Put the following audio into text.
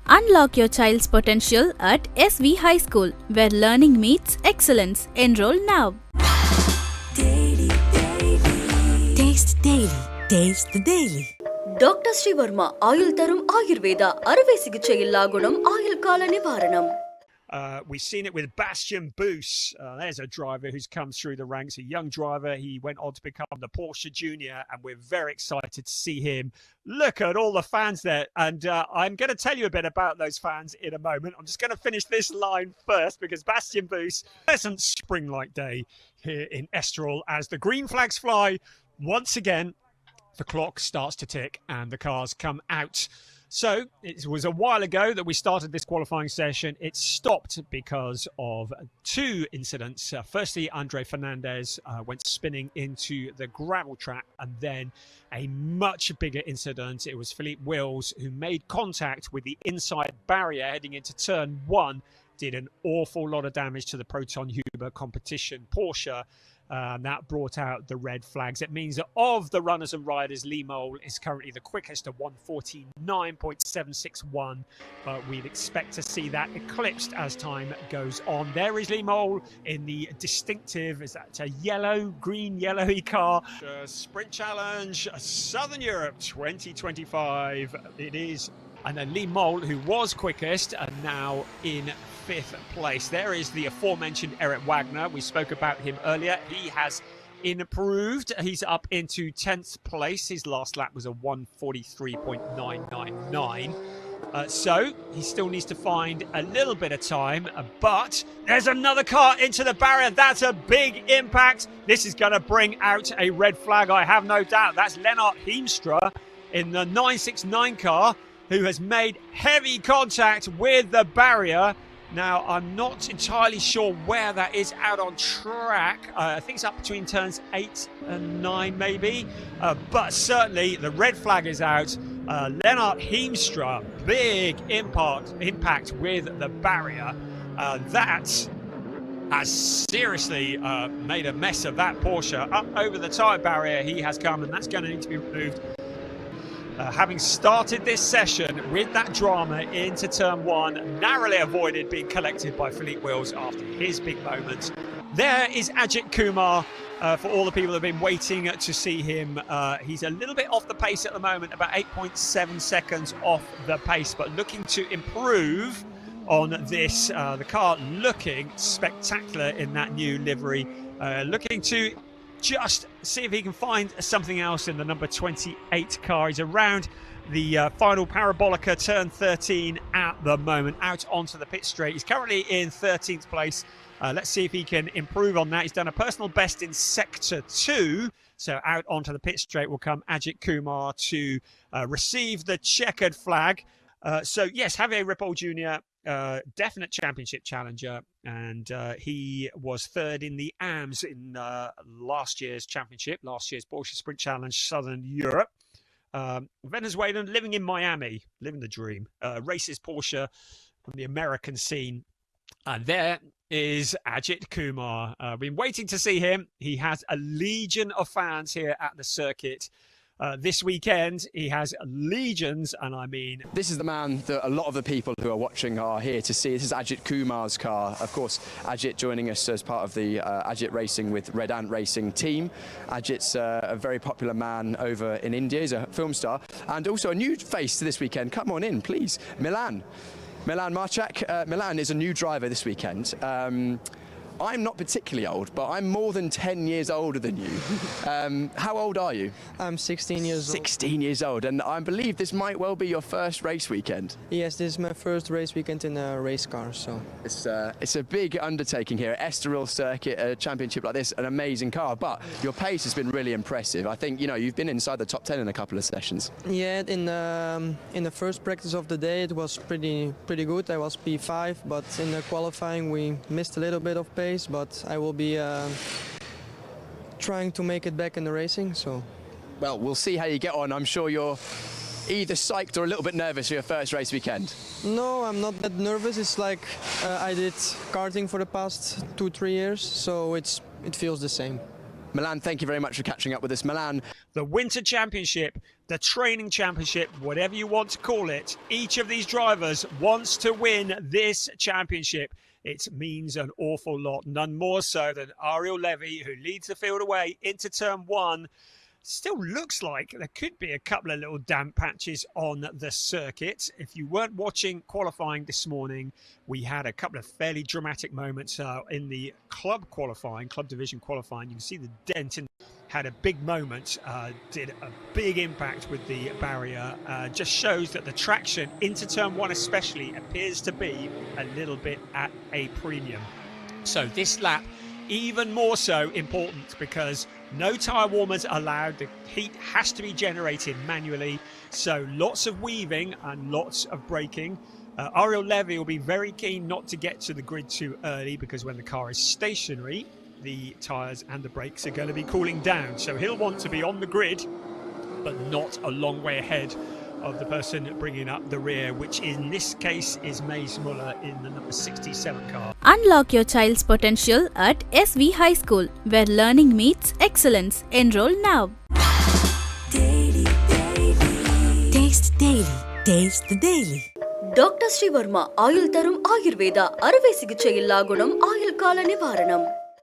Unlock your child's potential at SV High School, where learning meets excellence. Enroll now. Taste Daily. Taste the Daily. Doctor Sreevarma ஆயுள் தரும் ஆயுர்வேதா அறுவை சிகிச்சையில்லா குணம் ஆயுள் கால நிவாரணம். We've seen it with Bastian Boos. There's a driver who's come through the ranks, a young driver. He went on to become the Porsche Junior, and we're very excited to see him. Look at all the fans there. And I'm going to tell you a bit about those fans in a moment. I'm just going to finish this line first because Bastian Boos, pleasant spring-like day here in Estoril as the green flags fly once again. The clock starts to tick and the cars come out. So it was a while ago that we started this qualifying session. It stopped because of two incidents. Firstly, Andre Fernandez went spinning into the gravel trap, and then a much bigger incident. It was Philippe Wills who made contact with the inside barrier heading into turn one, did an awful lot of damage to the Proton Huber competition Porsche. That brought out the red flags. It means that of the runners and riders, Lee Mole is currently the quickest at 1:49.761. But we'd expect to see that eclipsed as time goes on. There is Lee Mole in the distinctive, is that a green yellowy car? Sprint Challenge, Southern Europe 2025. It is. And then Lee Mole, who was quickest, and now in fifth place. There is the aforementioned Eric Wagner. We spoke about him earlier. He has improved. He's up into 10th place. His last lap was a 1:43.999. So he still needs to find a little bit of time. But there's another car into the barrier. That's a big impact. This is going to bring out a red flag, I have no doubt. That's Lennart Heemstra in the 969 car, who has made heavy contact with the barrier. Now, I'm not entirely sure where that is out on track. I think it's up between turns 8 and 9, maybe. But certainly, the red flag is out. Lennart Heemstra, big impact with the barrier. That has seriously made a mess of that Porsche. Up over the tyre barrier he has come, and that's going to need to be removed. Having started this session with that drama into turn one, narrowly avoided being collected by Philippe Wills after his big moment. There is Ajith Kumar. For all the people that have been waiting to see him, he's a little bit off the pace at the moment, about 8.7 seconds off the pace, but looking to improve on this. The car looking spectacular in that new livery, looking to just see if he can find something else in the number 28 car. He's around the final parabolica, turn 13 at the moment, out onto the pit straight. He's currently in 13th place. Let's see if he can improve on that. He's done a personal best in sector 2. So out onto the pit straight will come Ajith Kumar to receive the checkered flag. So yes, Javier Ripoll Jr., definite championship challenger, and he was third in the AMS in last year's championship, last year's Porsche Sprint Challenge Southern Europe. Venezuelan, living in Miami, living the dream, races Porsche on the American scene. And there is Ajith Kumar. Been waiting to see him. He has a legion of fans here at the circuit. This weekend, he has legions, and I mean... This is the man that a lot of the people who are watching are here to see. This is Ajith Kumar's car. Of course, Ajith joining us as part of the Ajith Racing with Red Ant Racing team. Ajith's a very popular man over in India. He's a film star. And also a new face to this weekend. Come on in, please. Milan Marchak. Milan is a new driver this weekend. I'm not particularly old, but I'm more than 10 years older than you. How old are you? I'm 16 years old. 16 years old, and I believe this might well be your first race weekend. Yes, this is my first race weekend in a race car, so... It's a big undertaking here at Estoril Circuit, a championship like this, an amazing car, but your pace has been really impressive. I think, you know, you've been inside the top 10 in a couple of sessions. Yeah, in the first practice of the day, it was pretty good. I was P5, but in the qualifying, we missed a little bit of pace. But I will be trying to make it back in the racing. So, well, we'll see how you get on. I'm sure you're either psyched or a little bit nervous for your first race weekend. No, I'm not that nervous. It's like I did karting for the past 2-3 years, so it feels the same. Milan, thank you very much for catching up with us. Milan. The Winter Championship, the Training Championship, whatever you want to call it, each of these drivers wants to win this championship. It means an awful lot, none more so than Ariel Levy, who leads the field away into turn one. Still looks like there could be a couple of little damp patches on the circuit. If you weren't watching qualifying this morning, we had a couple of fairly dramatic moments in the club division qualifying. You can see the dent in, had a big moment, did a big impact with the barrier. Just shows that the traction into turn one especially appears to be a little bit at a premium. So this lap, even more so important because no tyre warmers allowed. The heat has to be generated manually. So lots of weaving and lots of braking. Ariel Levy will be very keen not to get to the grid too early because when the car is stationary, the tyres and the brakes are going to be cooling down. So he'll want to be on the grid, but not a long way ahead of the person bringing up the rear, which in this case is Mace Muller in the number 67 car. Unlock your child's potential at SV High School, where learning meets excellence. Enroll now. Daily. Taste Daily. Taste the Daily. Doctor Sreevarma ஆயுள் தரும் ஆயுர்வேதா அறுவை சிகிச்சை இல்லா குணம் ஆயுள் கால நிவாரணம்.